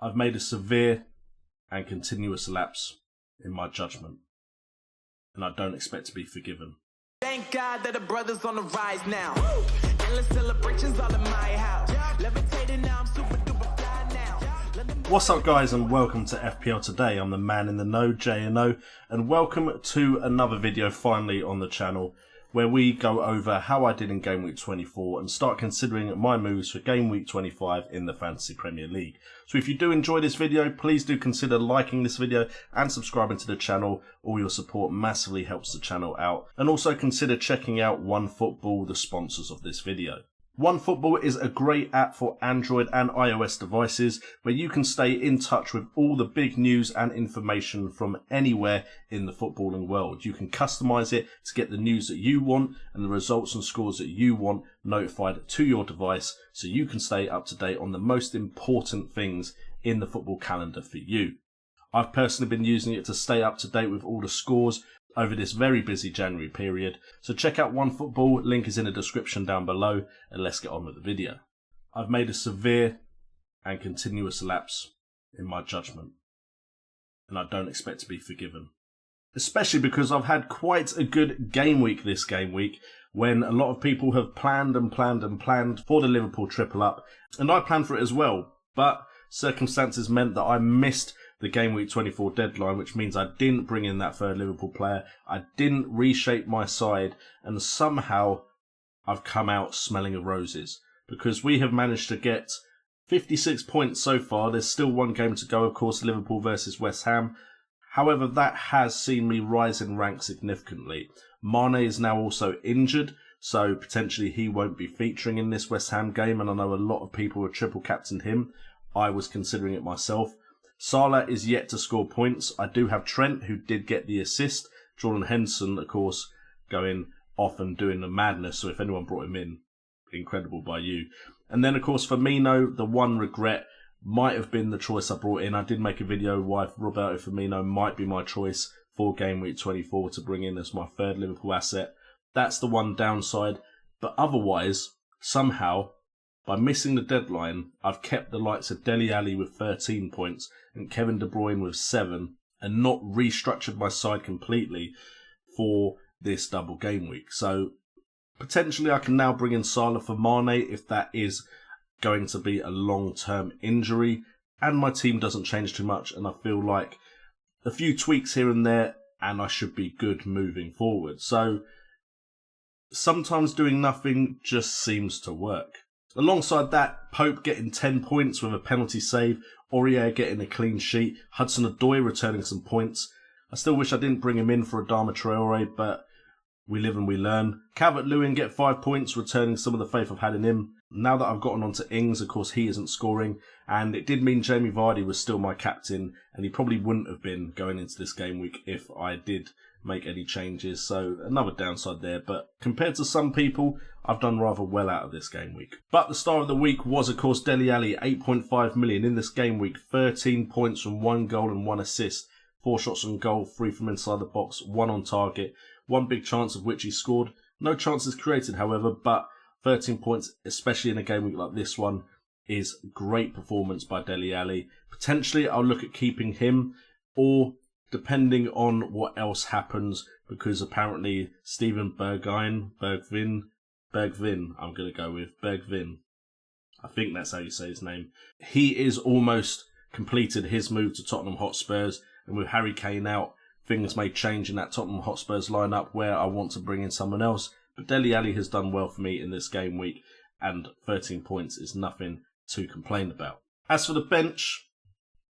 I've made a severe and continuous lapse in my judgment, and I don't expect to be forgiven. Thank God that the brothers on the rise now. Endless celebrations all in my house. Levitating now, I'm super duper fly now. What's up, guys, and welcome to FPL Today. I'm the man in the know, J&O, and welcome to another video finally on the channel where we go over how I did in Game Week 24 and start considering my moves for Game Week 25 in the Fantasy Premier League. So if you do enjoy this video, please do consider liking this video and subscribing to the channel. All your support massively helps the channel out. And also consider checking out OneFootball, the sponsors of this video. OneFootball is a great app for Android and iOS devices where you can stay in touch with all the big news and information from anywhere in the footballing world. You can customize it to get the news that you want and the results and scores that you want notified to your device so you can stay up to date on the most important things in the football calendar for you. I've personally been using it to stay up to date with all the scores over this very busy January period. So check out OneFootball, link is in the description down below, and let's get on with the video. I've made a severe and continuous lapse in my judgment, and I don't expect to be forgiven. Especially because I've had quite a good game week this game week, when a lot of people have planned for the Liverpool triple up, and I planned for it as well, but circumstances meant that I missed the Game Week 24 deadline, which means I didn't bring in that third Liverpool player. I didn't reshape my side, and somehow I've come out smelling of roses because we have managed to get 56 points so far. There's still one game to go, of course, Liverpool versus West Ham. However, that has seen me rise in rank significantly. Mane is now also injured, so potentially he won't be featuring in this West Ham game, and I know a lot of people have triple captained him. I was considering it myself. Salah is yet to score points. I do have Trent, who did get the assist. Jordan Henderson, of course, going off and doing the madness. So if anyone brought him in, incredible by you. And then, of course, Firmino, the one regret might have been the choice I brought in. I did make a video why Roberto Firmino might be my choice for Game Week 24 to bring in as my third Liverpool asset. That's the one downside. But otherwise, somehow, by missing the deadline, I've kept the likes of Dele Alli with 13 points and Kevin De Bruyne with 7 and not restructured my side completely for this double game week. So potentially I can now bring in Salah for Mane if that is going to be a long-term injury and my team doesn't change too much and I feel like a few tweaks here and there and I should be good moving forward. So sometimes doing nothing just seems to work. Alongside that, Pope getting 10 points with a penalty save, Aurier getting a clean sheet, Hudson-Odoi returning some points. I still wish I didn't bring him in for Adama Traore, but we live and we learn. Calvert-Lewin get 5 points, returning some of the faith I've had in him. Now that I've gotten onto Ings, of course, he isn't scoring, and it did mean Jamie Vardy was still my captain, and he probably wouldn't have been going into this game week if I did make any changes, so another downside there, but compared to some people, I've done rather well out of this game week. But the star of the week was, of course, Dele Alli, 8.5 million in this game week, 13 points from 1 goal and 1 assist, 4 shots on goal, 3 from inside the box, 1 on target, 1 big chance of which he scored. No chances created, however, but 13 points, especially in a game week like this one, is great performance by Dele Alli. Potentially, I'll look at keeping him, or depending on what else happens, because apparently Steven Bergwijn, I'm going to go with Bergwijn. I think that's how you say his name. He is almost completed his move to Tottenham Hotspurs, and with Harry Kane out, things may change in that Tottenham Hotspurs lineup where I want to bring in someone else. But Dele Alli has done well for me in this game week, and 13 points is nothing to complain about. As for the bench,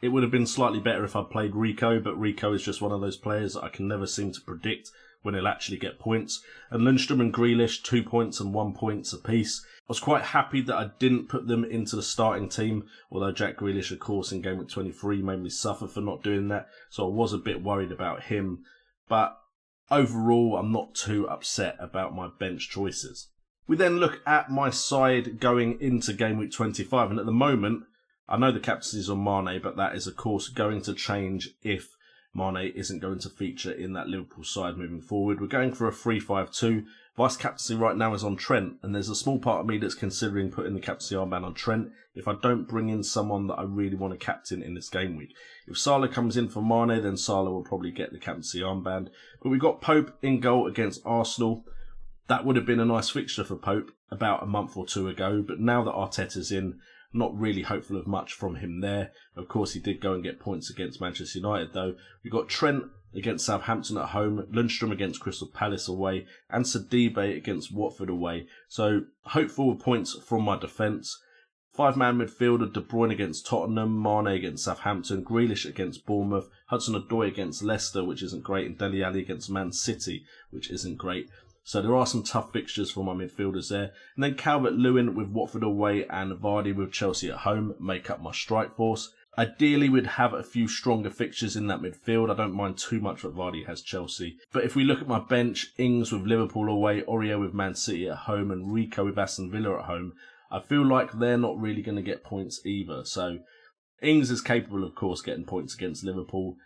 it would have been slightly better if I played Rico, but Rico is just one of those players that I can never seem to predict when he'll actually get points. And Lundstram and Grealish, 2 points and 1 point apiece. I was quite happy that I didn't put them into the starting team, although Jack Grealish, of course, in Game Week 23 made me suffer for not doing that, so I was a bit worried about him. But overall, I'm not too upset about my bench choices. We then look at my side going into Game Week 25, and at the moment, I know the captaincy is on Mane, but that is, of course, going to change if Mane isn't going to feature in that Liverpool side moving forward. We're going for a 3-5-2, Vice captaincy right now is on Trent, and there's a small part of me that's considering putting the captaincy armband on Trent if I don't bring in someone that I really want to captain in this game week. If Salah comes in for Mane, then Salah will probably get the captaincy armband. But we've got Pope in goal against Arsenal. That would have been a nice fixture for Pope about a month or two ago, but now that Arteta's in, not really hopeful of much from him there. Of course, he did go and get points against Manchester United, though. We've got Trent against Southampton at home, Lundstram against Crystal Palace away, and Sidibe against Watford away. So, hopeful with points from my defence. 5-man midfielder, De Bruyne against Tottenham, Mane against Southampton, Grealish against Bournemouth, Hudson-Odoi against Leicester, which isn't great, and Dele Alli against Man City, which isn't great. So there are some tough fixtures for my midfielders there. And then Calvert-Lewin with Watford away and Vardy with Chelsea at home make up my strike force. Ideally, we'd have a few stronger fixtures in that midfield. I don't mind too much that Vardy has Chelsea. But if we look at my bench, Ings with Liverpool away, Aurier with Man City at home, and Rico with Aston Villa at home, I feel like they're not really going to get points either. So Ings is capable, of course, getting points against Liverpool.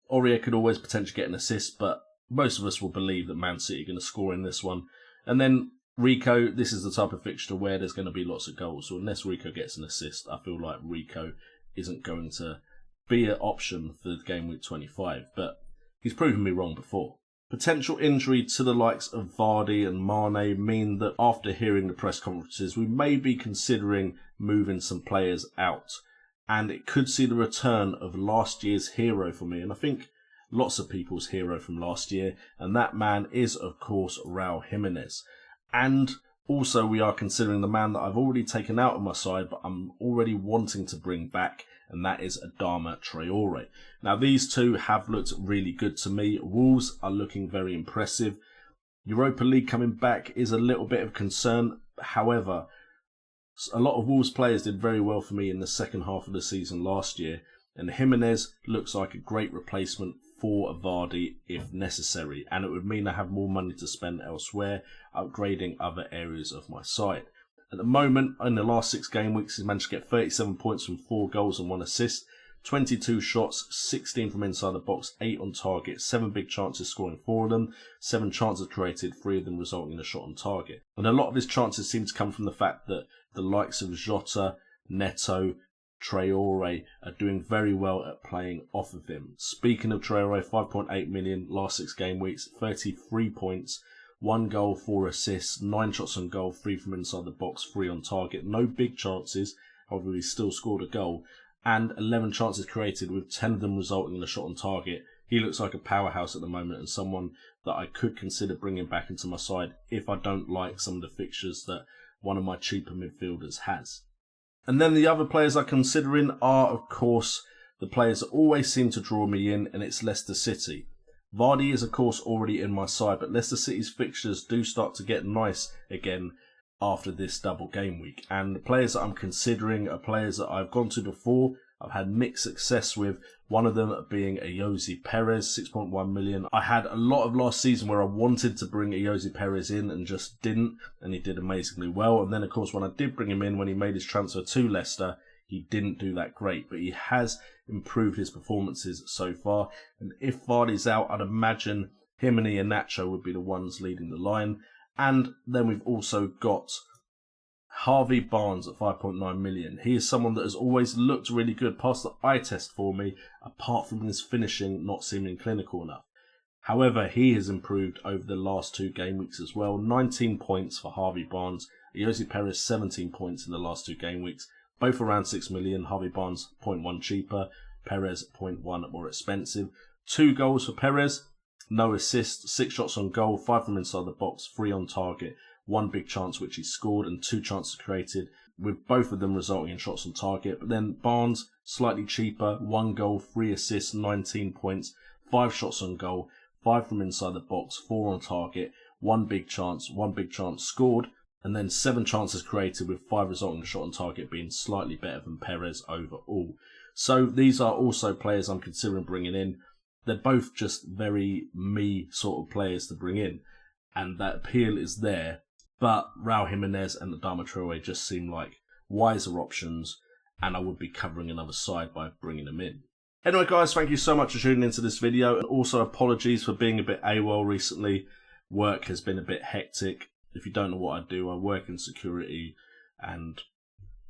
Aurier could always potentially get an assist, but most of us will believe that Man City are going to score in this one. And then Rico, this is the type of fixture where there's going to be lots of goals. So unless Rico gets an assist, I feel like Rico isn't going to be an option for Game Week 25. But he's proven me wrong before. Potential injury to the likes of Vardy and Mane mean that after hearing the press conferences, we may be considering moving some players out. And it could see the return of last year's hero for me. And I think lots of people's hero from last year, and that man is, of course, Raul Jimenez. And also we are considering the man that I've already taken out of my side, but I'm already wanting to bring back, and that is Adama Traore. Now, these two have looked really good to me. Wolves are looking very impressive. Europa League coming back is a little bit of concern. However, a lot of Wolves players did very well for me in the second half of the season last year, and Jimenez looks like a great replacement for Vardy if necessary, and it would mean I have more money to spend elsewhere, upgrading other areas of my side. At the moment, in the last 6 game weeks, he's managed to get 37 points from 4 goals and 1 assist, 22 shots, 16 from inside the box, 8 on target, 7 big chances, scoring 4 of them, 7 chances created, 3 of them resulting in a shot on target. And a lot of his chances seem to come from the fact that the likes of Jota, Neto, Traore are doing very well at playing off of him. Speaking of Traore, 5.8 million last 6 game weeks, 33 points, 1 goal, 4 assists, 9 shots on goal, 3 from inside the box, 3 on target. No big chances, however he still scored a goal, and 11 chances created with 10 of them resulting in a shot on target. He looks like a powerhouse at the moment and someone that I could consider bringing back into my side if I don't like some of the fixtures that one of my cheaper midfielders has. And then the other players I'm considering are, of course, the players that always seem to draw me in, and it's Leicester City. Vardy is, of course, already in my side, but Leicester City's fixtures do start to get nice again after this double game week. And the players that I'm considering are players that I've gone to before, I've had mixed success with, one of them being Ayoze Perez, 6.1 million. I had a lot of last season where I wanted to bring Ayoze Perez in and just didn't, and he did amazingly well. And then, of course, when I did bring him in, when he made his transfer to Leicester, he didn't do that great, but he has improved his performances so far. And if Vardy's out, I'd imagine him and Iheanacho would be the ones leading the line. And then we've also got Harvey Barnes at 5.9 million. He is someone that has always looked really good, passed the eye test for me, apart from his finishing not seeming clinical enough. However, he has improved over the last 2 game weeks as well. 19 points for Harvey Barnes. Ayoze Perez, 17 points in the last 2 game weeks. Both around 6 million. Harvey Barnes, 0.1 cheaper. Perez, 0.1 more expensive. 2 goals for Perez. No assists. 6 shots on goal. 5 from inside the box. 3 on target. 1 big chance which he scored and 2 chances created, with both of them resulting in shots on target. But then Barnes, slightly cheaper, 1 goal, 3 assists, 19 points, 5 shots on goal, 5 from inside the box, 4 on target, 1 big chance scored, and then 7 chances created with 5 resulting in a shot on target, being slightly better than Perez overall. So these are also players I'm considering bringing in. They're both just very me sort of players to bring in, and that appeal is there. But Raul Jimenez and Adama Traore just seem like wiser options, and I would be covering another side by bringing them in. Anyway, guys, thank you so much for tuning into this video, and also apologies for being a bit AWOL recently. Work has been a bit hectic. If you don't know what I do, I work in security, and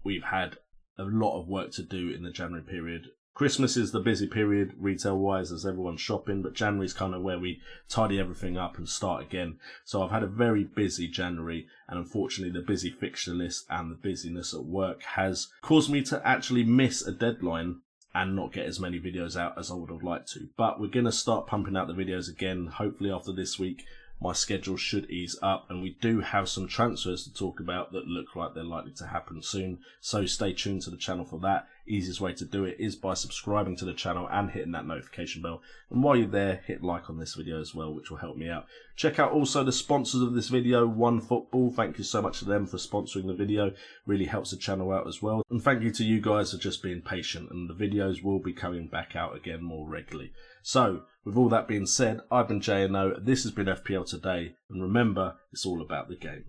we've had a lot of work to do in the January period. Christmas is the busy period retail-wise as everyone's shopping, but January's kind of where we tidy everything up and start again. So I've had a very busy January, and unfortunately the busy fixture list and the busyness at work has caused me to actually miss a deadline and not get as many videos out as I would have liked to. But we're going to start pumping out the videos again, hopefully after this week. My schedule should ease up, and we do have some transfers to talk about that look like they're likely to happen soon, so stay tuned to the channel for that. Easiest way to do it is by subscribing to the channel and hitting that notification bell, and while you're there, hit like on this video as well, which will help me out. Check out also the sponsors of this video, OneFootball. Thank you so much to them for sponsoring the video, really helps the channel out as well, and thank you to you guys for just being patient, and the videos will be coming back out again more regularly. So, with all that being said, I've been JNO, this has been FPL Today, and remember, it's all about the game.